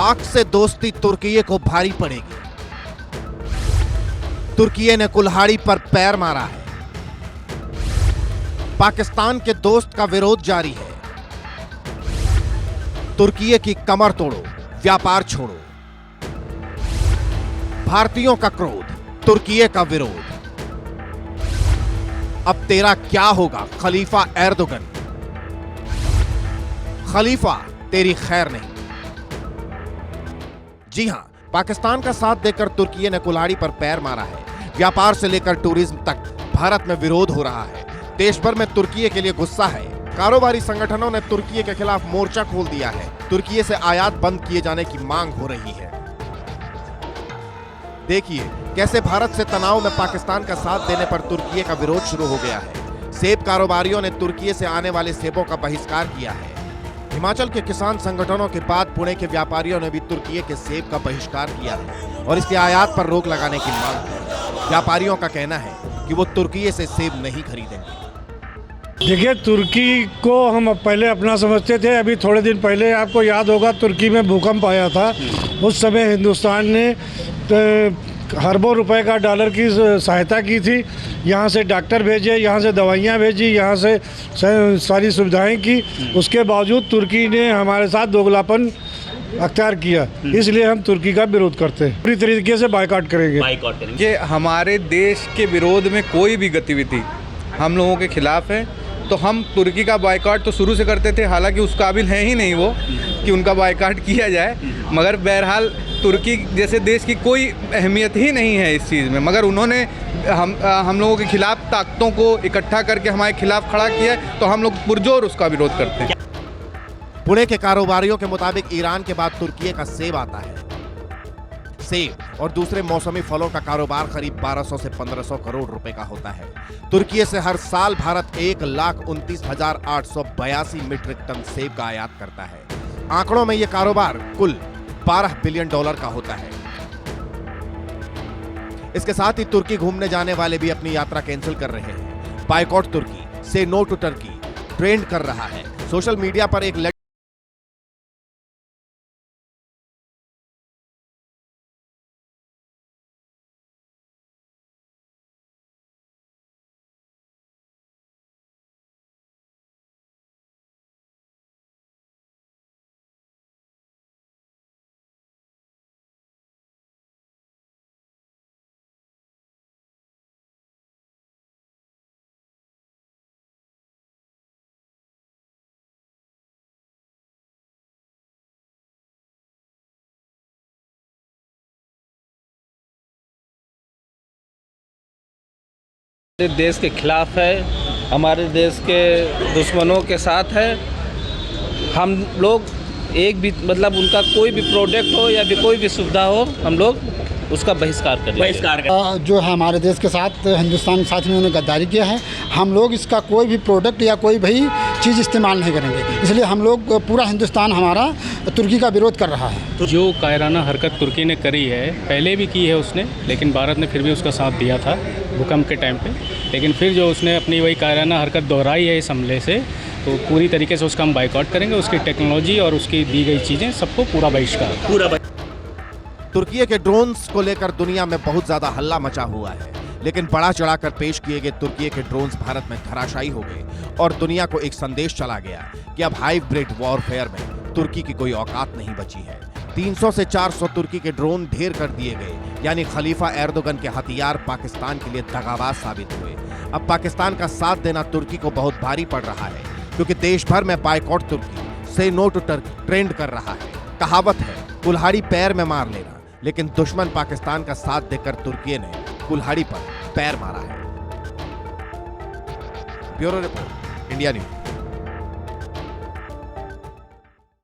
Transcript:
पाक से दोस्ती तुर्की को भारी पड़ेगी। तुर्की ने कुल्हाड़ी पर पैर मारा है। पाकिस्तान के दोस्त का विरोध जारी है। तुर्की की कमर तोड़ो, व्यापार छोड़ो। भारतीयों का क्रोध, तुर्की का विरोध। अब तेरा क्या होगा खलीफा एर्दोगन? खलीफा तेरी खैर नहीं। जी हां, पाकिस्तान का साथ देकर तुर्की ने कुल्हाड़ी पर पैर मारा है। व्यापार से लेकर टूरिज्म तक भारत में विरोध हो रहा है। देश भर में तुर्की के लिए गुस्सा है। कारोबारी संगठनों ने तुर्की के खिलाफ मोर्चा खोल दिया है। तुर्की से आयात बंद किए जाने की मांग हो रही है। देखिए कैसे भारत से तनाव में पाकिस्तान का साथ देने पर तुर्की का विरोध शुरू हो गया है। सेब कारोबारियों ने तुर्की से आने वाले सेबों का बहिष्कार किया है। हिमाचल के किसान संगठनों के बाद पुणे के व्यापारियों ने भी तुर्की के सेब का बहिष्कार किया है और इसके आयात पर रोक लगाने की मांग है। व्यापारियों का कहना है कि वो तुर्की से सेब नहीं खरीदेंगे। देखिए, तुर्की को हम पहले अपना समझते थे। अभी थोड़े दिन पहले आपको याद होगा तुर्की में भूकंप आया था। उस समय हिंदुस्तान ने अरबों रुपए का डॉलर की सहायता की थी। यहाँ से डॉक्टर भेजे, यहाँ से दवाइयाँ भेजी, यहाँ से सारी सुविधाएं की। उसके बावजूद तुर्की ने हमारे साथ दोगलापन अख्तियार किया। इसलिए हम तुर्की का विरोध करते हैं। पूरी तरीके से बायकॉट करेंगे। कि हमारे देश के विरोध में कोई भी गतिविधि हम लोगों के खिलाफ है, तो हम तुर्की का बायकॉट तो शुरू से करते थे। हालांकि उस काबिल है ही नहीं वो कि उनका बायकॉट किया जाए, मगर बहरहाल तुर्की जैसे देश की कोई अहमियत ही नहीं है इस चीज़ में। मगर उन्होंने हम लोगों के खिलाफ ताकतों को इकट्ठा करके हमारे खिलाफ खड़ा किया है, तो हम लोग पुरजोर उसका विरोध करते हैं। पुणे के कारोबारियों के मुताबिक ईरान के बाद तुर्की का सेब आता है। सेब और दूसरे मौसमी फलों का कारोबार करीब 1200 से 1500 करोड़ रुपए का होता है। तुर्की से हर साल भारत 1,29,882 मीट्रिक टन सेब का आयात करता है। आंकड़ों में यह कारोबार कुल $12 बिलियन का होता है। इसके साथ ही तुर्की घूमने जाने वाले भी अपनी यात्रा कैंसिल कर रहे हैं। बायकॉट तुर्की, से नो टू टर्की ट्रेंड कर रहा है। सोशल मीडिया पर एक देश के खिलाफ है, हमारे देश के दुश्मनों के साथ है। हम लोग एक भी मतलब उनका कोई भी प्रोडक्ट हो या भी कोई भी सुविधा हो, हम लोग उसका बहिष्कार करेंगे। जो है हमारे देश के साथ हिंदुस्तान के साथ इन्होंने गद्दारी किया है। हम लोग इसका कोई भी प्रोडक्ट या कोई भी चीज़ इस्तेमाल नहीं करेंगे। इसलिए हम लोग पूरा हिंदुस्तान हमारा तुर्की का विरोध कर रहा है। जो कायराना हरकत तुर्की ने करी है, पहले भी की है उसने, लेकिन भारत ने फिर भी उसका साथ दिया था भूकंप के टाइम पे। लेकिन फिर जो उसने अपनी वही कायराना हरकत दोहराई है इस हमले से, तो पूरी तरीके से उसका हम बाइकआउट करेंगे। उसकी टेक्नोलॉजी और उसकी दी गई चीज़ें सबको पूरा बहिष्कार। तुर्की के ड्रोन्स को लेकर दुनिया में बहुत ज्यादा हल्ला मचा हुआ है, लेकिन बड़ा चढ़ाकर पेश किए गए तुर्की के ड्रोन्स भारत में धराशायी हो गए और दुनिया को एक संदेश चला गया कि अब हाइब्रिड वॉरफेयर में तुर्की की कोई औकात नहीं बची है। 300 से 400 तुर्की के ड्रोन ढेर कर दिए गए, यानी खलीफा एर्दोगन के हथियार पाकिस्तान के लिए दगाबाज साबित हुए। अब पाकिस्तान का साथ देना तुर्की को बहुत भारी पड़ रहा है, क्योंकि देश भर में बायकॉट तुर्की, से नो टू टर्की ट्रेंड कर रहा है। कहावत है कुल्हाड़ी पैर में मार लेना, लेकिन दुश्मन पाकिस्तान का साथ देकर तुर्की ने कुल्हाड़ी पर पैर मारा है। Bureau report, India news.